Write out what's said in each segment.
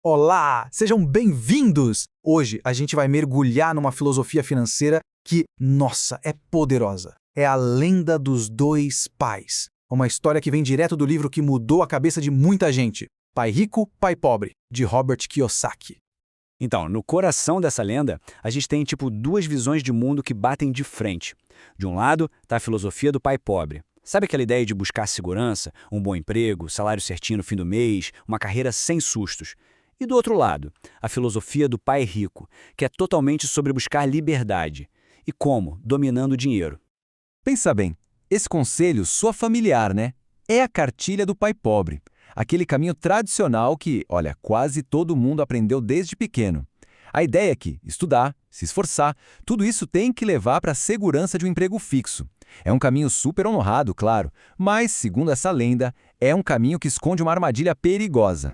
Olá, sejam bem-vindos! Hoje a gente vai mergulhar numa filosofia financeira que, nossa, é poderosa. É a lenda dos dois pais. Uma história que vem direto do livro que mudou a cabeça de muita gente. Pai Rico, Pai Pobre, de Robert Kiyosaki. Então, no coração dessa lenda, a gente tem duas visões de mundo que batem de frente. De um lado, está a filosofia do pai pobre. Sabe aquela ideia de buscar segurança, um bom emprego, salário certinho no fim do mês, uma carreira sem sustos? E do outro lado, a filosofia do pai rico, que é totalmente sobre buscar liberdade. E como? Dominando o dinheiro. Pensa bem, esse conselho soa familiar, né? É a cartilha do pai pobre. Aquele caminho tradicional que, olha, quase todo mundo aprendeu desde pequeno. A ideia é que estudar, se esforçar, tudo isso tem que levar para a segurança de um emprego fixo. É um caminho super honrado, claro, mas, segundo essa lenda, é um caminho que esconde uma armadilha perigosa.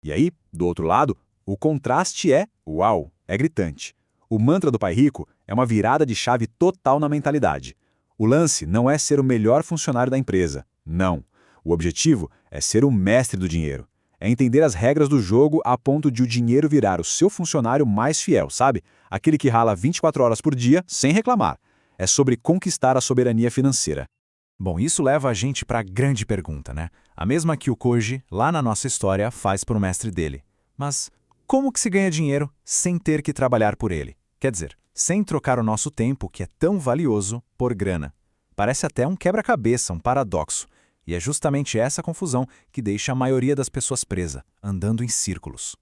E aí, do outro lado, o contraste uau, é gritante. O mantra do pai rico é uma virada de chave total na mentalidade. O lance não é ser o melhor funcionário da empresa, não. O objetivo é ser o mestre do dinheiro. É entender as regras do jogo a ponto de o dinheiro virar o seu funcionário mais fiel, sabe? Aquele que rala 24 horas por dia sem reclamar. É sobre conquistar a soberania financeira. Bom, isso leva a gente para a grande pergunta, né? A mesma que o Koji, lá na nossa história, faz para o mestre dele. Mas como que se ganha dinheiro sem ter que trabalhar por ele? Quer dizer, sem trocar o nosso tempo, que é tão valioso, por grana. Parece até um quebra-cabeça, um paradoxo. E é justamente essa confusão que deixa a maioria das pessoas presa, andando em círculos.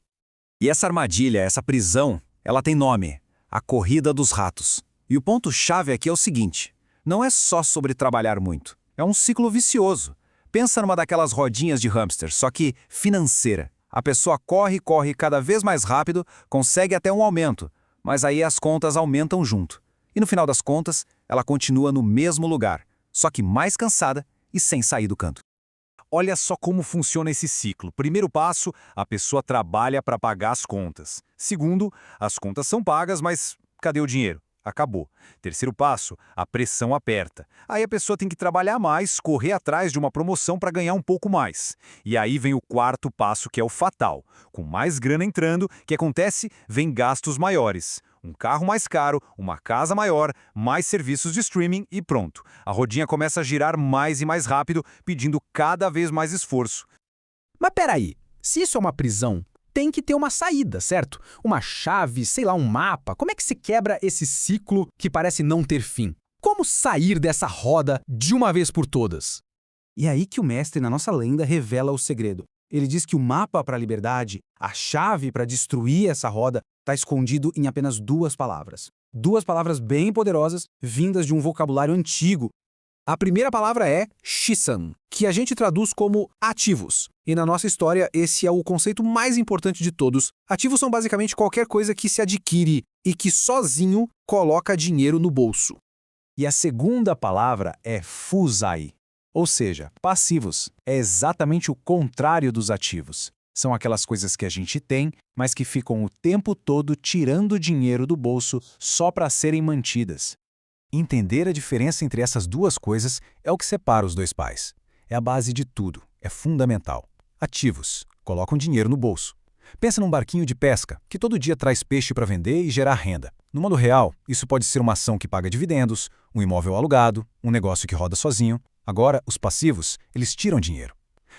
E essa armadilha, essa prisão, ela tem nome: a corrida dos ratos. E o ponto-chave aqui é o seguinte: não é só sobre trabalhar muito. É um ciclo vicioso. Pensa numa daquelas rodinhas de hamster, só que financeira. A pessoa corre cada vez mais rápido, consegue até um aumento, mas aí as contas aumentam junto. E no final das contas, ela continua no mesmo lugar, só que mais cansada e sem sair do canto. Olha só como funciona esse ciclo. Primeiro passo, a pessoa trabalha para pagar as contas. Segundo, as contas são pagas, mas cadê o dinheiro? Acabou. Terceiro passo, a pressão aperta. Aí a pessoa tem que trabalhar mais, correr atrás de uma promoção para ganhar um pouco mais. E aí vem o quarto passo, que é o fatal. Com mais grana entrando, o que acontece? Vem gastos maiores. Um carro mais caro, uma casa maior, mais serviços de streaming e pronto. A rodinha começa a girar mais e mais rápido, pedindo cada vez mais esforço. Mas peraí, se isso é uma prisão, tem que ter uma saída, certo? Uma chave, sei lá, um mapa. Como é que se quebra esse ciclo que parece não ter fim? Como sair dessa roda de uma vez por todas? E é aí que o mestre, na nossa lenda, revela o segredo. Ele diz que o mapa para a liberdade, a chave para destruir essa roda, está escondido em apenas duas palavras. Duas palavras bem poderosas, vindas de um vocabulário antigo. A primeira palavra é shisan, que a gente traduz como ativos. E na nossa história, esse é o conceito mais importante de todos. Ativos são basicamente qualquer coisa que se adquire e que sozinho coloca dinheiro no bolso. E a segunda palavra é fusai, ou seja, passivos. É exatamente o contrário dos ativos. São aquelas coisas que a gente tem, mas que ficam o tempo todo tirando dinheiro do bolso só para serem mantidas. Entender a diferença entre essas duas coisas é o que separa os dois pais. É a base de tudo, é fundamental. Ativos, colocam dinheiro no bolso. Pensa num barquinho de pesca, que todo dia traz peixe para vender e gerar renda. No mundo real, isso pode ser uma ação que paga dividendos, um imóvel alugado, um negócio que roda sozinho. Agora, os passivos, eles tiram dinheiro.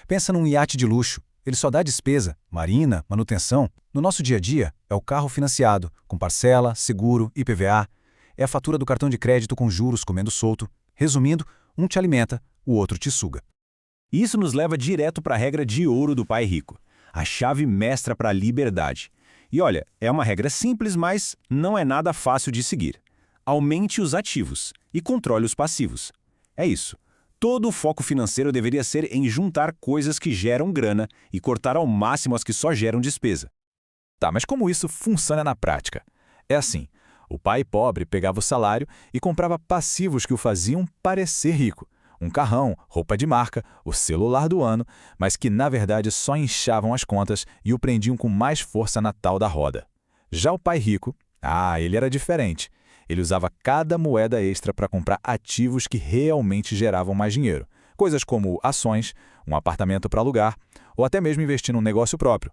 Pensa num iate de luxo, ele só dá despesa, marina, manutenção. No nosso dia a dia, é o carro financiado, com parcela, seguro, IPVA. É a fatura do cartão de crédito com juros comendo solto. Resumindo, um te alimenta, o outro te suga. Isso nos leva direto para a regra de ouro do pai rico, a chave mestra para a liberdade. E olha, é uma regra simples, mas não é nada fácil de seguir. Aumente os ativos e controle os passivos. É isso. Todo o foco financeiro deveria ser em juntar coisas que geram grana e cortar ao máximo as que só geram despesa. Tá, mas como isso funciona na prática? É assim, o pai pobre pegava o salário e comprava passivos que o faziam parecer rico. Um carrão, roupa de marca, o celular do ano, mas que na verdade só inchavam as contas e o prendiam com mais força na tal da roda. Já o pai rico, ele era diferente. Ele usava cada moeda extra para comprar ativos que realmente geravam mais dinheiro. Coisas como ações, um apartamento para alugar, ou até mesmo investir num negócio próprio.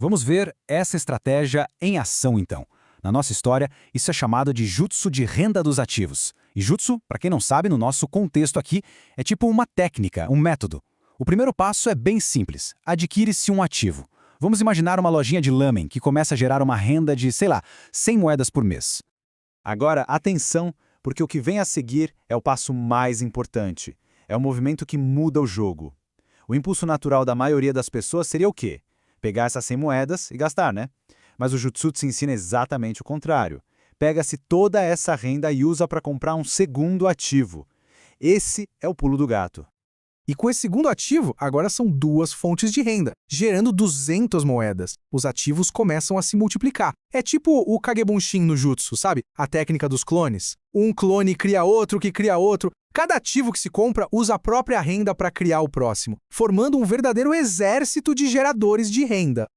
Vamos ver essa estratégia em ação, então. Na nossa história, isso é chamado de jutsu de renda dos ativos. E jutsu, para quem não sabe, no nosso contexto aqui, é tipo uma técnica, um método. O primeiro passo é bem simples. Adquire-se um ativo. Vamos imaginar uma lojinha de lamen que começa a gerar uma renda de, sei lá, 100 moedas por mês. Agora, atenção, porque o que vem a seguir é o passo mais importante. É o movimento que muda o jogo. O impulso natural da maioria das pessoas seria o quê? Pegar essas 100 moedas e gastar, né? Mas o Jutsutsu ensina exatamente o contrário. Pega-se toda essa renda e usa para comprar um segundo ativo. Esse é o pulo do gato. E com esse segundo ativo, agora são duas fontes de renda, gerando 200 moedas. Os ativos começam a se multiplicar. É tipo o Kagebunshin no Jutsu, sabe? A técnica dos clones. Um clone cria outro que cria outro. Cada ativo que se compra usa a própria renda para criar o próximo, formando um verdadeiro exército de geradores de renda.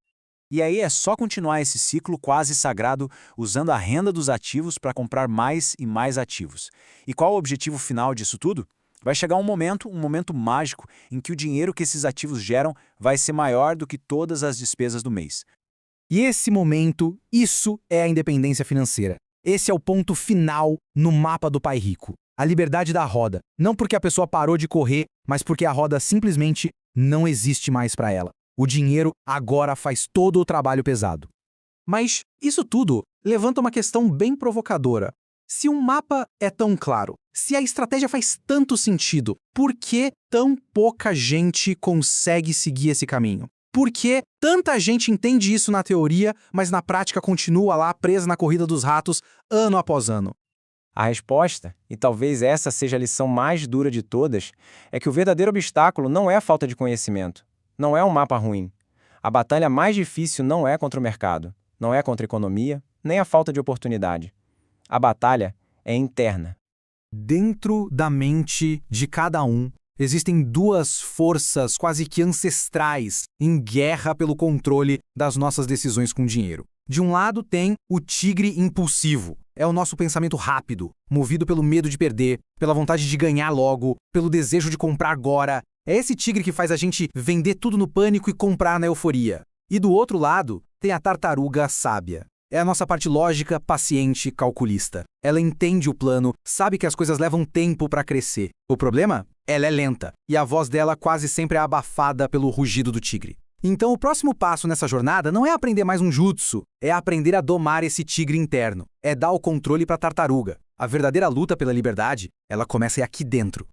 E aí é só continuar esse ciclo quase sagrado usando a renda dos ativos para comprar mais e mais ativos. E qual o objetivo final disso tudo? Vai chegar um momento mágico, em que o dinheiro que esses ativos geram vai ser maior do que todas as despesas do mês. E esse momento, isso é a independência financeira. Esse é o ponto final no mapa do pai rico. A liberdade da roda. Não porque a pessoa parou de correr, mas porque a roda simplesmente não existe mais para ela. O dinheiro agora faz todo o trabalho pesado. Mas isso tudo levanta uma questão bem provocadora. Se um mapa é tão claro, se a estratégia faz tanto sentido, por que tão pouca gente consegue seguir esse caminho? Por que tanta gente entende isso na teoria, mas na prática continua lá presa na corrida dos ratos ano após ano? A resposta, e talvez essa seja a lição mais dura de todas, é que o verdadeiro obstáculo não é a falta de conhecimento. Não é um mapa ruim. A batalha mais difícil não é contra o mercado, não é contra a economia, nem a falta de oportunidade. A batalha é interna. Dentro da mente de cada um, existem duas forças quase que ancestrais em guerra pelo controle das nossas decisões com dinheiro. De um lado tem o tigre impulsivo. É o nosso pensamento rápido, movido pelo medo de perder, pela vontade de ganhar logo, pelo desejo de comprar agora. É esse tigre que faz a gente vender tudo no pânico e comprar na euforia. E do outro lado, tem a tartaruga sábia. É a nossa parte lógica, paciente, calculista. Ela entende o plano, sabe que as coisas levam tempo para crescer. O problema? Ela é lenta, e a voz dela quase sempre é abafada pelo rugido do tigre. Então o próximo passo nessa jornada não é aprender mais um jutsu, é aprender a domar esse tigre interno. É dar o controle para a tartaruga. A verdadeira luta pela liberdade, ela começa aqui dentro.